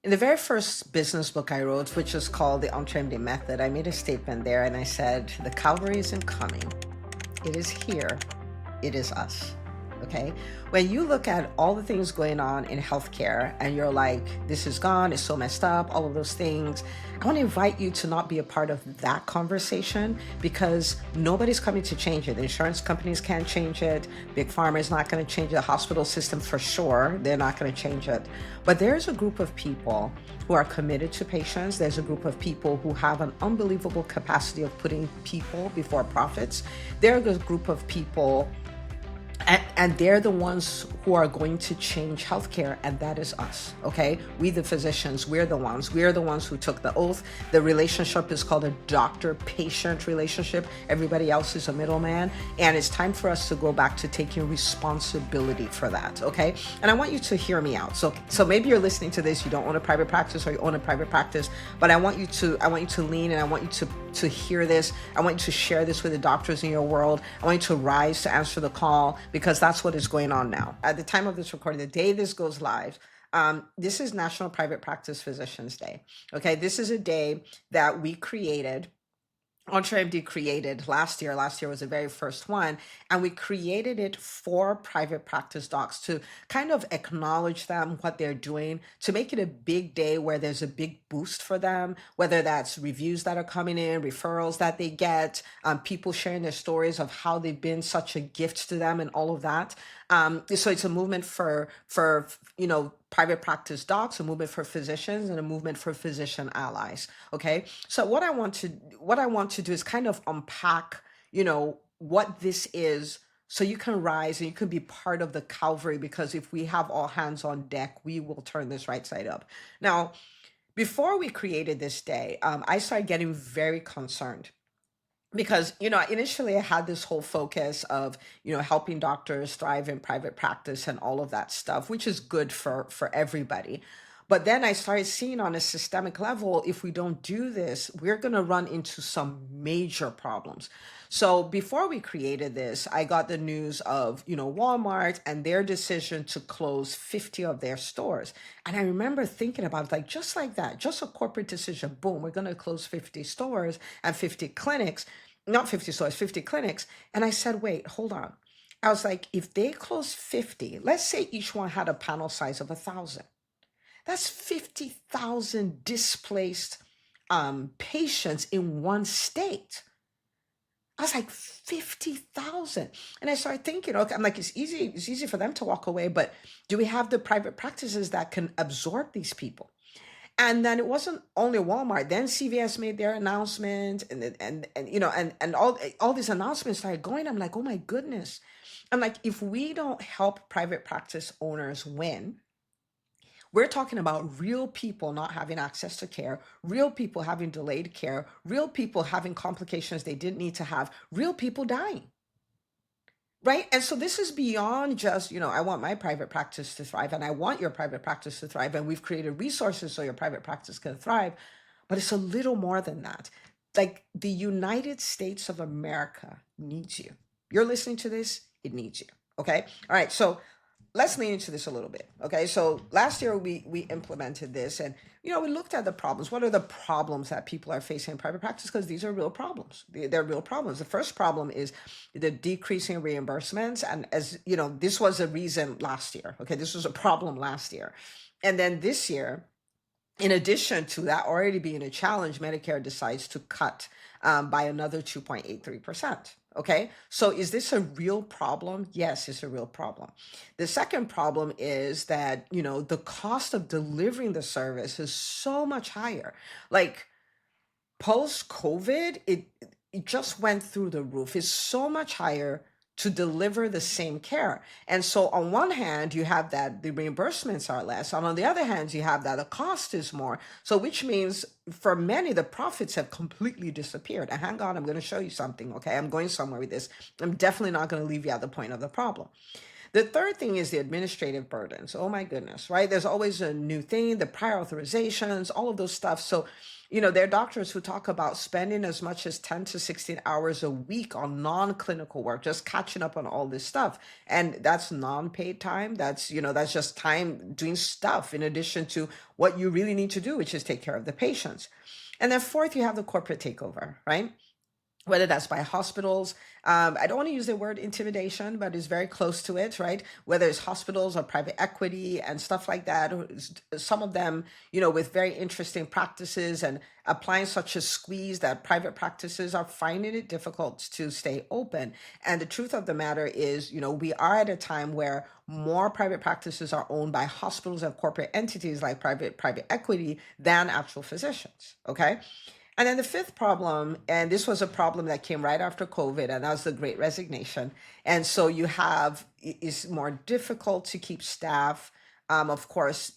In the very first business book I wrote, which is called The 𝐏𝐫𝐤𝐧 Method, I made a statement there and I said, the cavalry isn't coming. It is here. It is us. Okay? When you look at all the things going on in healthcare and you're like, this is gone, it's so messed up, all of those things, I want to invite you to not be a part of that conversation because nobody's coming to change it. The insurance companies can't change it. Big Pharma is not going to change it. The hospital system for sure, they're not going to change it. But there's a group of people who are committed to patients. There's a group of people who have an unbelievable capacity of putting people before profits. There's a group of people and they're the ones who are going to change healthcare, and that is us, okay? We, the physicians, we're the ones who took the oath. The relationship is called a doctor-patient relationship. Everybody else is a middleman, and it's time for us to go back to taking responsibility for that, okay? And I want you to hear me out. So maybe you're listening to this, you don't own a private practice or you own a private practice, but I want you to lean and I want you to hear this. I want you to share this with the doctors in your world. I want you to rise to answer the call because that's what is going on now. At the time of this recording, the day this goes live, this is National Private Practice Physicians Day. Okay, this is a day that we created. 𝐏𝐫𝐤𝐧 created last year. Last year was the very first one. And we created it for private practice docs to kind of acknowledge them, what they're doing, to make it a big day where there's a big boost for them, whether that's reviews that are coming in, referrals that they get, people sharing their stories of how they've been such a gift to them and all of that. So it's a movement for private practice docs, a movement for physicians, and a movement for physician allies. Okay. So what I want to do is kind of unpack, what this is so you can rise and you can be part of the cavalry, because if we have all hands on deck, we will turn this right side up. Now, before we created this day, I started getting very concerned because initially I had this whole focus of helping doctors thrive in private practice and all of that stuff, which is good for everybody. But then I started seeing on a systemic level, if we don't do this, we're going to run into some major problems. So before we created this, I got the news of Walmart and their decision to close 50 of their stores. And I remember thinking about it, like, just like that, just a corporate decision, boom, we're going to close 50 stores and 50 clinics. Not 50 stores, 50 clinics. And I said, wait, hold on. I was like, if they close 50, let's say each one had a panel size of 1,000. That's 50,000 displaced patients in one state. I was like, 50,000. And I started thinking, okay, I'm like, it's easy for them to walk away, but do we have the private practices that can absorb these people? And then it wasn't only Walmart. Then CVS made their announcement, and all these announcements started going. I'm like, oh my goodness. I'm like, if we don't help private practice owners win, we're talking about real people not having access to care, real people having delayed care, real people having complications they didn't need to have, real people dying. Right. And so this is beyond just, I want my private practice to thrive and I want your private practice to thrive. And we've created resources so your private practice can thrive. But it's a little more than that. Like, the United States of America needs you. You're listening to this, it needs you. Okay. All right. So let's lean into this a little bit. Okay. So last year we implemented this and, we looked at the problems. What are the problems that people are facing in private practice? Because these are real problems. They're real problems. The first problem is the decreasing reimbursements. And as you know, this was a reason last year. Okay. This was a problem last year. And then this year, in addition to that already being a challenge, Medicare decides to cut by another 2.83%. Okay, so is this a real problem? Yes, it's a real problem. The second problem is that, the cost of delivering the service is so much higher. Like, post-COVID, it just went through the roof. It's so much higher to deliver the same care. And so on one hand, you have that the reimbursements are less. And on the other hand, you have that the cost is more. So which means for many, the profits have completely disappeared. And hang on, I'm going to show you something. Okay, I'm going somewhere with this. I'm definitely not going to leave you at the point of the problem. The third thing is the administrative burdens. Oh my goodness, right? There's always a new thing, the prior authorizations, all of those stuff. So, there are doctors who talk about spending as much as 10 to 16 hours a week on non-clinical work, just catching up on all this stuff. And that's non-paid time. That's just time doing stuff in addition to what you really need to do, which is take care of the patients. And then fourth, you have the corporate takeover, right? Whether that's by hospitals. I don't want to use the word intimidation, but it's very close to it, right? Whether it's hospitals or private equity and stuff like that. Some of them, with very interesting practices and applying such a squeeze that private practices are finding it difficult to stay open. And the truth of the matter is, we are at a time where more private practices are owned by hospitals and corporate entities like private equity than actual physicians, okay? And then the fifth problem, and this was a problem that came right after COVID, and that was the Great Resignation. And so it's more difficult to keep staff. Of course,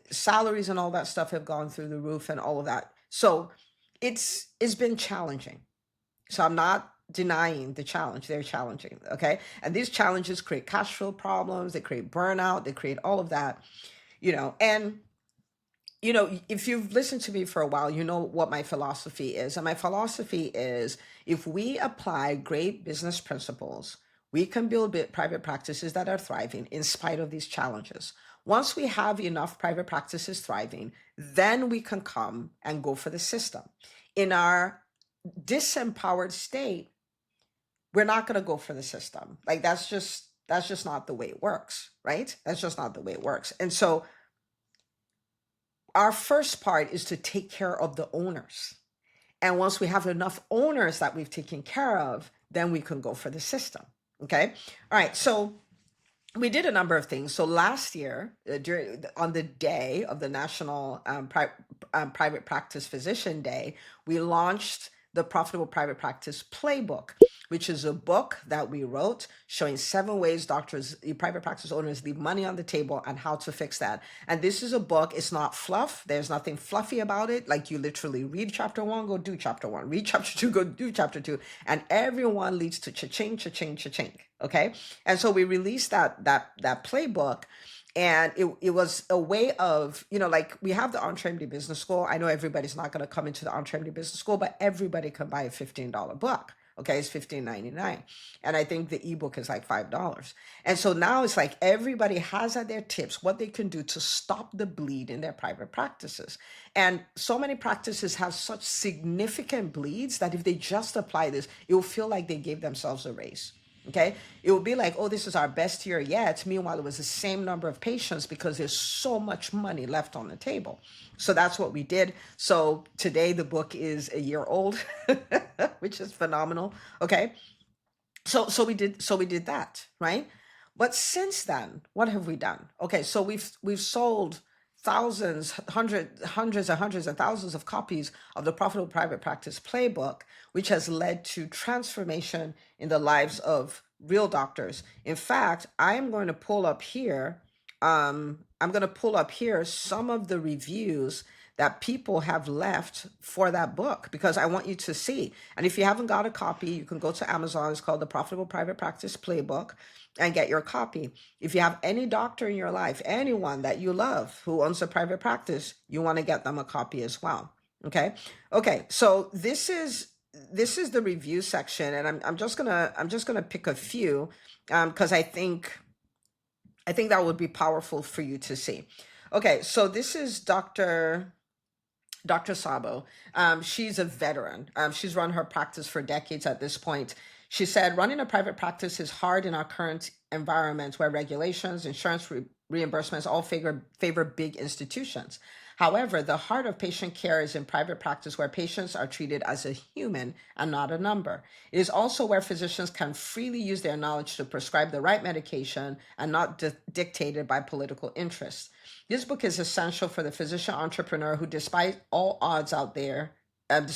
salaries and all that stuff have gone through the roof and all of that. So it's been challenging. So I'm not denying the challenge. They're challenging, okay? And these challenges create cash flow problems, they create burnout, they create all of that, and if you've listened to me for a while, you know what my philosophy is. And my philosophy is if we apply great business principles, we can build private practices that are thriving in spite of these challenges. Once we have enough private practices thriving, then we can come and go for the system. In our disempowered state, we're not going to go for the system. Like that's just not the way it works, right? That's just not the way it works. And so our first part is to take care of the owners. And once we have enough owners that we've taken care of, then we can go for the system. Okay. All right. So we did a number of things. So last year, on the day of the National Private Practice Physician Day, we launched the Profitable Private Practice Playbook, which is a book that we wrote showing 7 ways private practice owners leave money on the table and how to fix that. And this is a book. It's not fluff. There's nothing fluffy about it. Like you literally read chapter 1, go do chapter 1, read chapter 2, go do chapter 2. And everyone leads to cha-ching, cha-ching, cha-ching. Okay. And so we released that playbook. And it was a way of, like we have the 𝐏𝐫𝐲𝐬 Business School. I know everybody's not going to come into the 𝐏𝐫𝐲𝐬 Business School, but everybody can buy a $15 book. Okay, it's $15.99. And I think the ebook is like $5. And so now it's like everybody has at their tips what they can do to stop the bleed in their private practices. And so many practices have such significant bleeds that if they just apply this, it will feel like they gave themselves a raise. Okay, it will be like, oh, this is our best year yet. Meanwhile, it was the same number of patients because there's so much money left on the table. So that's what we did. So today the book is a year old, which is phenomenal. Okay, so we did that, right? But since then, what have we done? Okay, so we've sold thousands, hundreds and hundreds and thousands of copies of the Profitable Private Practice Playbook, which has led to transformation in the lives of real doctors. In fact, I'm going to pull up here some of the reviews that people have left for that book because I want you to see. And if you haven't got a copy, you can go to Amazon. It's called the Profitable Private Practice Playbook and get your copy. If you have any doctor in your life, anyone that you love who owns a private practice, you want to get them a copy as well. Okay. So this is the review section, and I'm just gonna pick a few because I think that would be powerful for you to see. Okay, so this is Dr. Sabo. She's a veteran. She's run her practice for decades at this point. She said, running a private practice is hard in our current environment where regulations, insurance reimbursements all favor big institutions. However, the heart of patient care is in private practice where patients are treated as a human and not a number. It is also where physicians can freely use their knowledge to prescribe the right medication and not dictated by political interests. This book is essential for the physician entrepreneur who, despite all odds out there and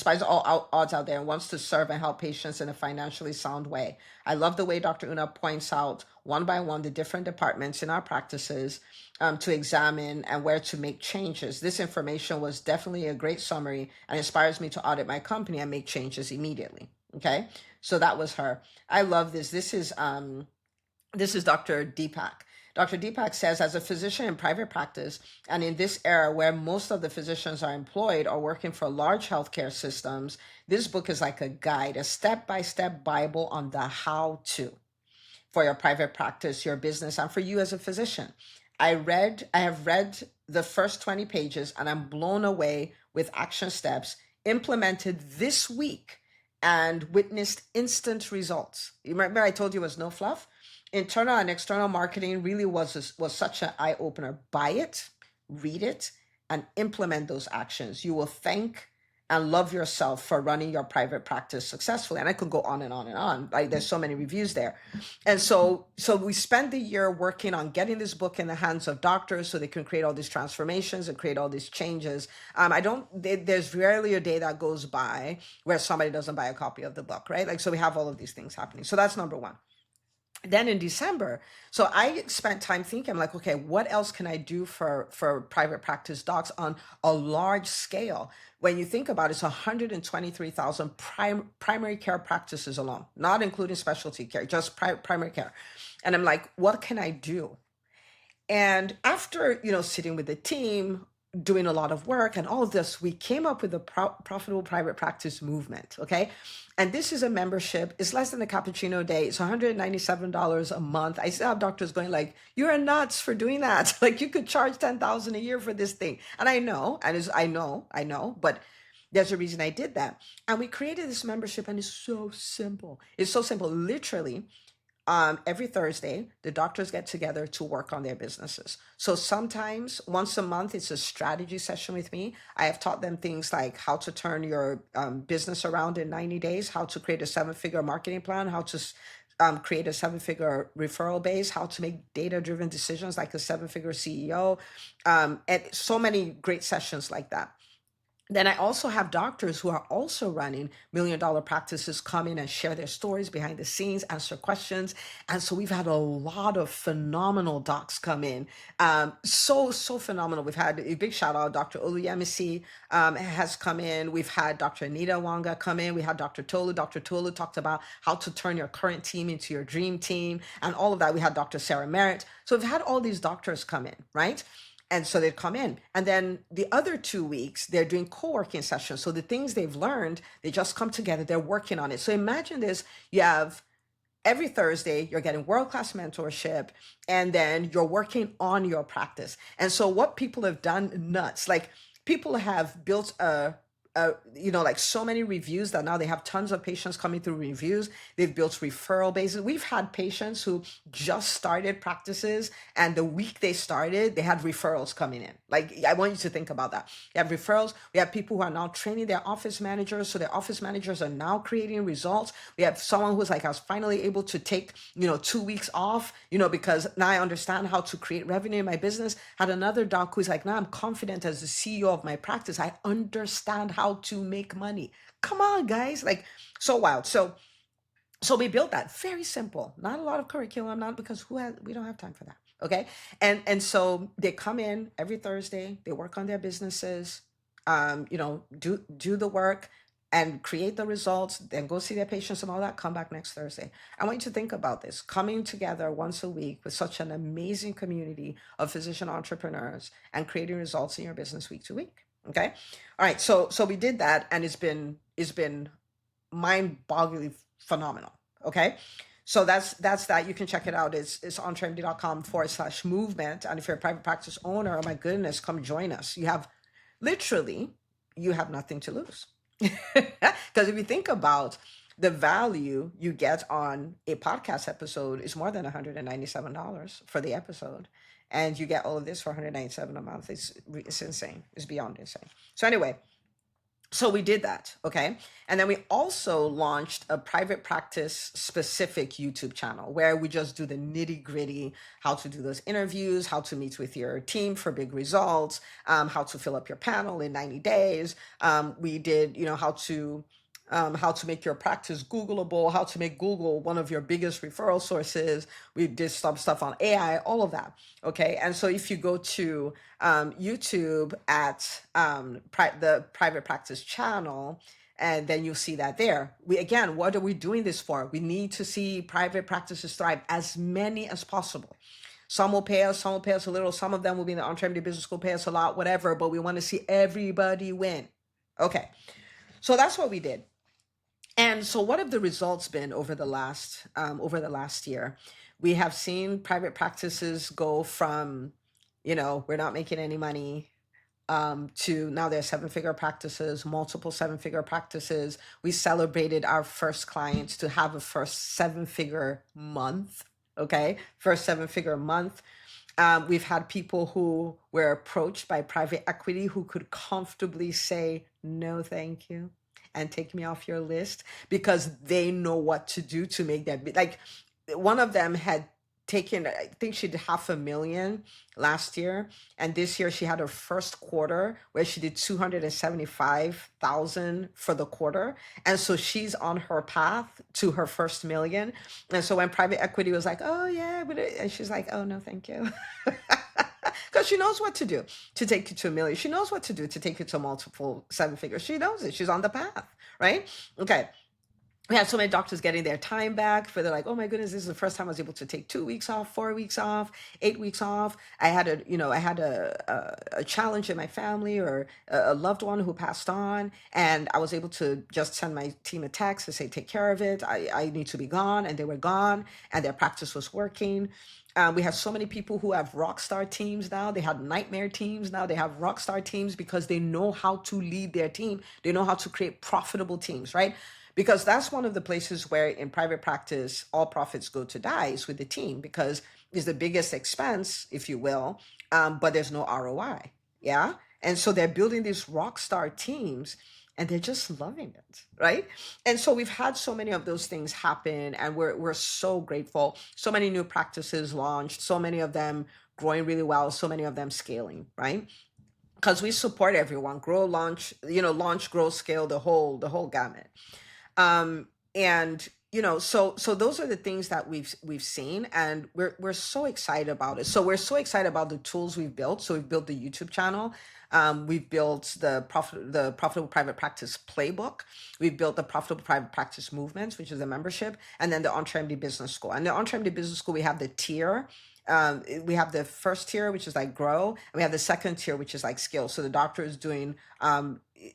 wants to serve and help patients in a financially sound way. I love the way Dr. Una points out one by one the different departments in our practices to examine and where to make changes. This information was definitely a great summary and inspires me to audit my company and make changes immediately. Okay, so that was her. I love this. This is This is Dr. Deepak. Dr. Deepak says, as a physician in private practice, and in this era where most of the physicians are employed or working for large healthcare systems, this book is like a guide, a step-by-step Bible on the how-to for your private practice, your business, and for you as a physician. I have read the first 20 pages and I'm blown away with action steps implemented this week and witnessed instant results. You remember I told you it was no fluff? Internal and external marketing really was such an eye opener. Buy it, read it, and implement those actions. You will thank and love yourself for running your private practice successfully. And I could go on and on and on. Like there's so many reviews there. And so we spent the year working on getting this book in the hands of doctors so they can create all these transformations and create all these changes. There's rarely a day that goes by where somebody doesn't buy a copy of the book, right? Like, so we have all of these things happening. So that's number one. Then in December, so I spent time thinking, I'm like, okay, what else can I do for private practice docs on a large scale? When you think about it, it's 123,000 primary care practices alone, not including specialty care, just primary care. And I'm like, what can I do? And after, sitting with the team, doing a lot of work and all of this, we came up with the profitable private practice movement. Okay. And this is a membership. It's less than a cappuccino a day. It's $197 a month. I still have doctors going like, you're nuts for doing that. Like you could charge $10,000 a year for this thing. And I know, I know, but there's a reason I did that. And we created this membership and it's so simple. It's so simple. Literally, every Thursday, the doctors get together to work on their businesses. So sometimes once a month, it's a strategy session with me. I have taught them things like how to turn your business around in 90 days, how to create a 7-figure marketing plan, how to create a 7-figure referral base, how to make data-driven decisions like a 7-figure CEO, and so many great sessions like that. Then I also have doctors who are also running million-dollar practices come in and share their stories behind the scenes, answer questions. And so we've had a lot of phenomenal docs come in. So phenomenal. We've had a big shout out. Dr. 𝐏𝐫𝐤𝐧 has come in. We've had Dr. Anita Wanga come in. We had Dr. Tolu. Dr. Tolu talked about how to turn your current team into your dream team and all of that. We had Dr. Sarah Merritt. So we've had all these doctors come in, right? And so they'd come in. And then the other 2 weeks, they're doing co-working sessions. So the things they've learned, they just come together, they're working on it. So imagine this, you have every Thursday, you're getting world-class mentorship, and then you're working on your practice. And so what people have done nuts, like people have built like so many reviews that now they have tons of patients coming through reviews. They've built referral bases. We've had patients who just started practices and the week they started, they had referrals coming in. Like, I want you to think about that. You have referrals. We have people who are now training their office managers. So their office managers are now creating results. We have someone who's like, I was finally able to take, 2 weeks off, because now I understand how to create revenue in my business. Had another doc who's like, now I'm confident as the CEO of my practice. I understand how to make money. Come on, guys. Like, so wild. So we built that. Very simple. Not a lot of curriculum, not because we don't have time for that. Okay. And so they come in every Thursday, they work on their businesses, do the work and create the results, then go see their patients and all that, come back next Thursday. I want you to think about this, coming together once a week with such an amazing community of physician entrepreneurs and creating results in your business week to week. Okay. All right. So we did that and it's been mind-bogglingly phenomenal. Okay. So that's that. You can check it out. It's on trendy.com/movement. And if you're a private practice owner, oh my goodness, come join us. You have nothing to lose. Because if you think about the value you get on a podcast episode is more than $197 for the episode. And you get all of this for $197 a month. It's insane. It's beyond insane. So anyway, so we did that, okay? And then we also launched a private practice specific YouTube channel where we just do the nitty gritty, how to do those interviews, how to meet with your team for big results, how to fill up your panel in 90 days. We did, how to make your practice Googleable, how to make Google one of your biggest referral sources. We did some stuff on AI, all of that. Okay. And so if you go to YouTube at the private practice channel, And then you'll see that there. Again, what are we doing this for? We need to see private practices thrive, as many as possible. Some will pay us a little. Some of them will be in the 𝐿 business school, pay us a lot, whatever, but we want to see everybody win. Okay. So that's what we did. And so what have the results been over the last year? We have seen private practices go from, we're not making any money, to now they're seven-figure practices, multiple seven-figure practices. We celebrated our first clients to have a first seven-figure month. Okay, first seven-figure month. We've had people who were approached by private equity who could comfortably say, no, thank you, and take me off your list, because they know what to do to make that. Like, one of them had taken, I think she did $500,000 last year. And this year she had her first quarter where she did 275,000 for the quarter. And so she's on her path to her first million. And so when private equity was like, oh yeah, and she's like, oh no, thank you. Because she knows what to do to take you to a million. She knows what to do to take you to multiple seven figures. She knows it. She's on the path, right? Okay. We had so many doctors getting their time back, for they're like, oh my goodness, this is the first time I was able to take 2 weeks off, 4 weeks off, 8 weeks off. I had a challenge in my family, or a loved one who passed on, and I was able to just send my team a text to say, take care of it. I need to be gone. And they were gone, and their practice was working. We have so many people who have rock star teams now. They have nightmare teams now. They have rock star teams because they know how to lead their team. They know how to create profitable teams, right? Because that's one of the places where in private practice, all profits go to die, is with the team, because it's the biggest expense, if you will, but there's no ROI. Yeah. And so they're building these rock star teams, and they're just loving it, right? And so we've had so many of those things happen, and we're so grateful. So many new practices launched, so many of them growing really well, so many of them scaling, right? Because we support everyone, grow, launch, launch, grow, scale, the whole gamut. And so those are the things that we've seen, and we're so excited about it. So we're so excited about the tools we've built. So we've built the YouTube channel. We've built the Profitable Private Practice Playbook. We've built the Profitable Private Practice Movements, which is a membership, and then the 𝐿 Business School. And the 𝐿 Business School, we have the tier. We have the first tier, which is like grow, and we have the second tier, which is like skill. So the doctors doing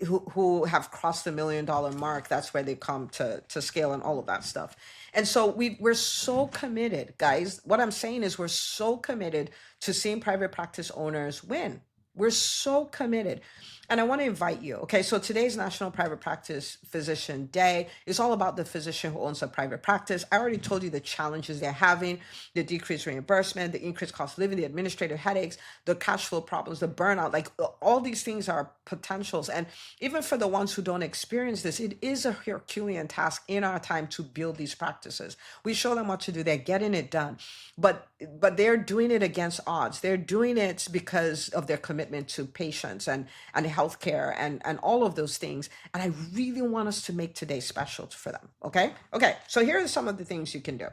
who have crossed the $1 million mark, that's where they come to scale and all of that stuff. And so we're so committed, guys. What I'm saying is we're so committed to seeing private practice owners win. We're so committed. And I want to invite you. Okay, so today's National Private Practice Physician Day is all about the physician who owns a private practice. I already told you the challenges they're having, the decreased reimbursement, the increased cost of living, the administrative headaches, the cash flow problems, the burnout. Like, all these things are potentials. And even for the ones who don't experience this, it is a Herculean task in our time to build these practices. We show them what to do. They're getting it done. But they're doing it against odds. They're doing it because of their commitment to patients and healthcare and all of those things. And I really want us to make today special for them. Okay. So here are some of the things you can do.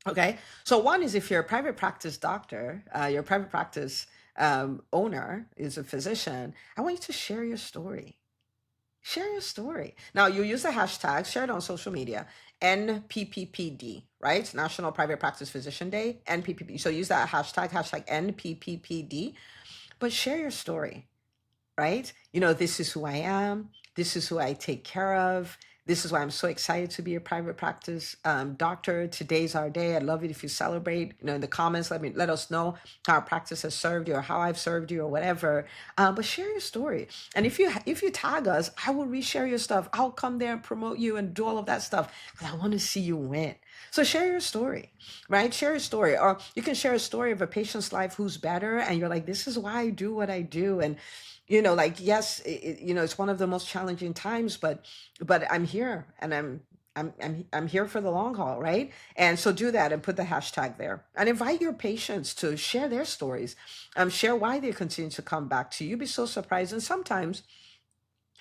Okay. So one is, if you're a private practice doctor, your private practice owner is a physician, I want you to share your story. Share your story. Now, you use the hashtag, share it on social media, NPPPD, right? National Private Practice Physician Day, NPPPD. So use that hashtag NPPPD, but share your story, right? This is who I am. This is who I take care of. This is why I'm so excited to be a private practice doctor. Today's our day. I'd love it if you celebrate. In the comments, let us know how our practice has served you, or how I've served you, or whatever. But share your story. And if you tag us, I will reshare your stuff. I'll come there and promote you and do all of that stuff, because I want to see you win. So share your story, right? Share your story. Or you can share a story of a patient's life who's better, and you're like, this is why I do what I do. And yes, it's one of the most challenging times, but I'm here, and I'm here for the long haul, right? And so do that and put the hashtag there, and invite your patients to share their stories, share why they continue to come back to you. You'd be so surprised. And sometimes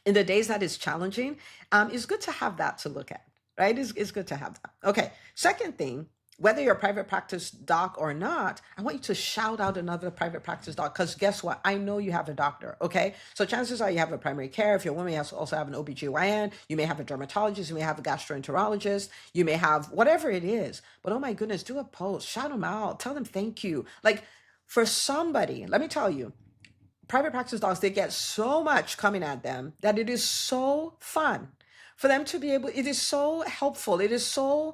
in the days that is challenging, it's good to have that to look at, right? It's good to have that. Okay. Second thing whether you're a private practice doc or not, I want you to shout out another private practice doc, because guess what? I know you have a doctor, okay? So chances are you have a primary care. If you're a woman, you also have an OBGYN. You may have a dermatologist. You may have a gastroenterologist. You may have whatever it is. But oh my goodness, do a post. Shout them out. Tell them thank you. Like, for somebody, let me tell you, private practice docs, they get so much coming at them that it is so fun for them to be able, it is so helpful, it is so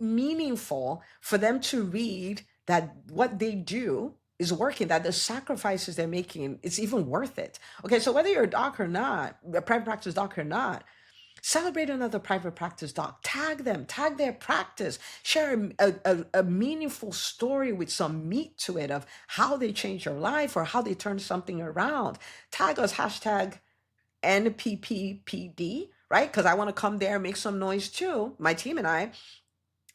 meaningful for them to read that what they do is working, that the sacrifices they're making, it's even worth it. Okay, so whether you're a doc or not, a private practice doc or not, celebrate another private practice doc. Tag them, tag their practice, share a meaningful story with some meat to it of how they changed your life or how they turned something around. Tag us, hashtag NPPPD, right? Because I want to come there and make some noise too, my team and I.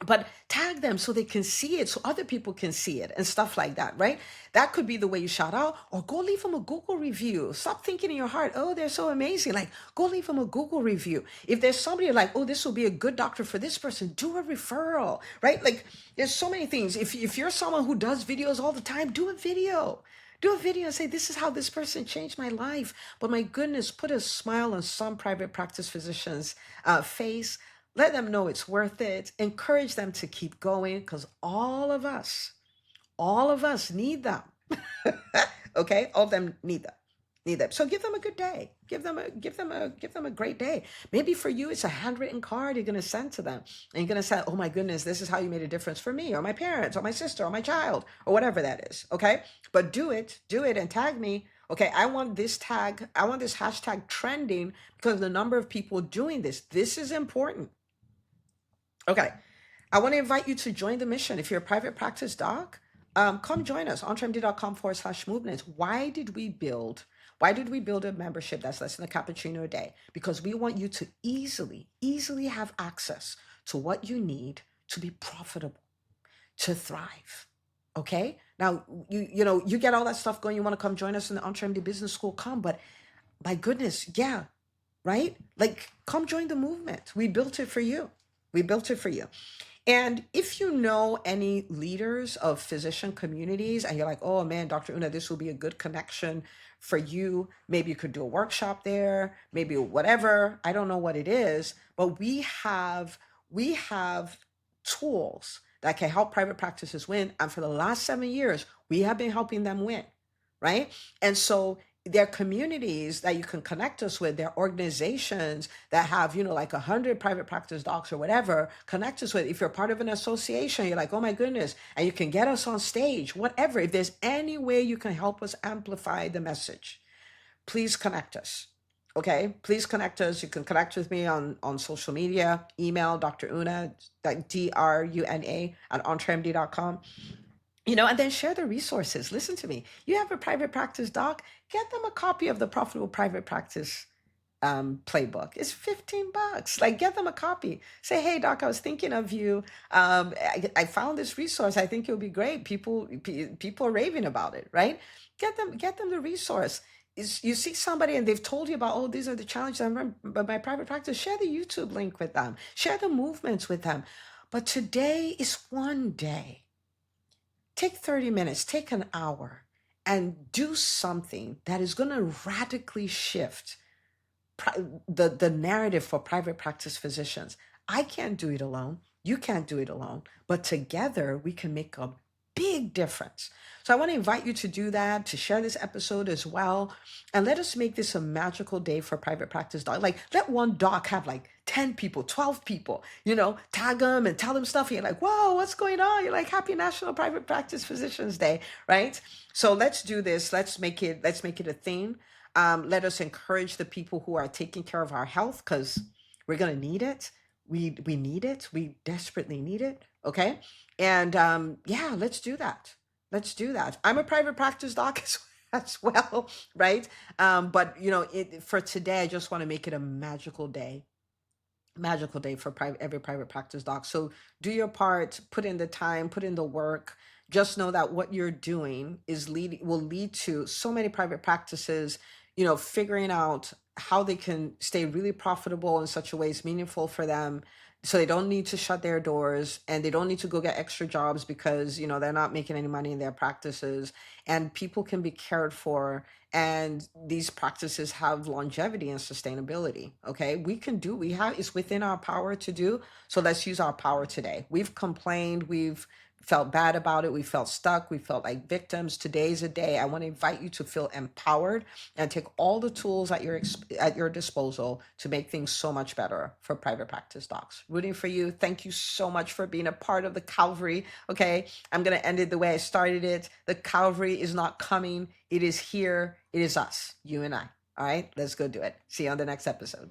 But tag them so they can see it, so other people can see it and stuff like that, right? That could be the way you shout out, or go leave them a Google review. Stop thinking in your heart, oh, they're so amazing. Like, go leave them a Google review. If there's somebody like, oh, this will be a good doctor for this person, do a referral, right? Like, there's so many things. If you're someone who does videos all the time, do a video. Do a video and say, this is how this person changed my life. But my goodness, put a smile on some private practice physician's face. Let them know it's worth it. Encourage them to keep going, because all of us need them. Okay, all of them need them. So give them a good day. Give them a great day. Maybe for you, it's a handwritten card you're going to send to them, and you're going to say, oh my goodness, this is how you made a difference for me, or my parents, or my sister, or my child, or whatever that is. Okay, but do it, and tag me. Okay, I want this hashtag trending, because the number of people doing this is important. Okay, I want to invite you to join the mission. If you're a private practice doc, come join us, entremd.com/movement. Why did we build a membership that's less than a cappuccino a day? Because we want you to easily have access to what you need to be profitable, to thrive. Okay, now you get all that stuff going. You want to come join us in the EntreMD Business School? Come, but my goodness, yeah, right? Like, come join the movement. We built it for you. And if you know any leaders of physician communities and you're like, oh man, Dr. Una, this will be a good connection for you. Maybe you could do a workshop there, maybe whatever. I don't know what it is, but we have tools that can help private practices win. And for the last 7 years, we have been helping them win, right? And so there are communities that you can connect us with. There are organizations that have, like 100 private practice docs or whatever, connect us with. If you're part of an association, you're like, oh my goodness, and you can get us on stage, whatever. If there's any way you can help us amplify the message, please connect us. Okay, please connect us. You can connect with me on social media, email Dr. Una, DRUNA @entremd.com. And then share the resources. Listen to me. You have a private practice doc, get them a copy of the Profitable Private Practice playbook. It's $15. Like, get them a copy. Say, hey, doc, I was thinking of you. I found this resource. I think it'll be great. People are raving about it, right? Get them the resource. You see somebody and they've told you about, oh, these are the challenges I remember my private practice. Share the YouTube link with them. Share the movements with them. But today is one day. Take 30 minutes, take an hour, and do something that is going to radically shift the narrative for private practice physicians. I can't do it alone. You can't do it alone. But together, we can make a big difference. So I want to invite you to do that, to share this episode as well. And let us make this a magical day for private practice doc. Like, let one doc have like 10 people, 12 people, tag them and tell them stuff. And you're like, whoa, what's going on? You're like, happy National Private Practice Physicians Day, right? So let's do this. Let's make it a thing. Let us encourage the people who are taking care of our health, because we're going to need it. We need it. We desperately need it. Okay. And yeah, let's do that. I'm a private practice doc as well, right? But for today, I just want to make it a magical day for every private practice doc. So do your part, put in the time, put in the work. Just know that what you're doing will lead to so many private practices, figuring out how they can stay really profitable in such a way it's meaningful for them, So they don't need to shut their doors, and they don't need to go get extra jobs because they're not making any money in their practices, and people can be cared for, and these practices have longevity and sustainability. Okay, we have, it's within our power to do. So let's use our power today. We've complained, we've felt bad about it, we felt stuck, we felt like victims. Today's a day. I want to invite you to feel empowered and take all the tools at your disposal to make things so much better for private practice docs. Rooting for you. Thank you so much for being a part of the Calvary. Okay, I'm going to end it the way I started it. The Calvary is not coming, it is here. It is us, you and I. All right, let's go do it. See you on the next episode.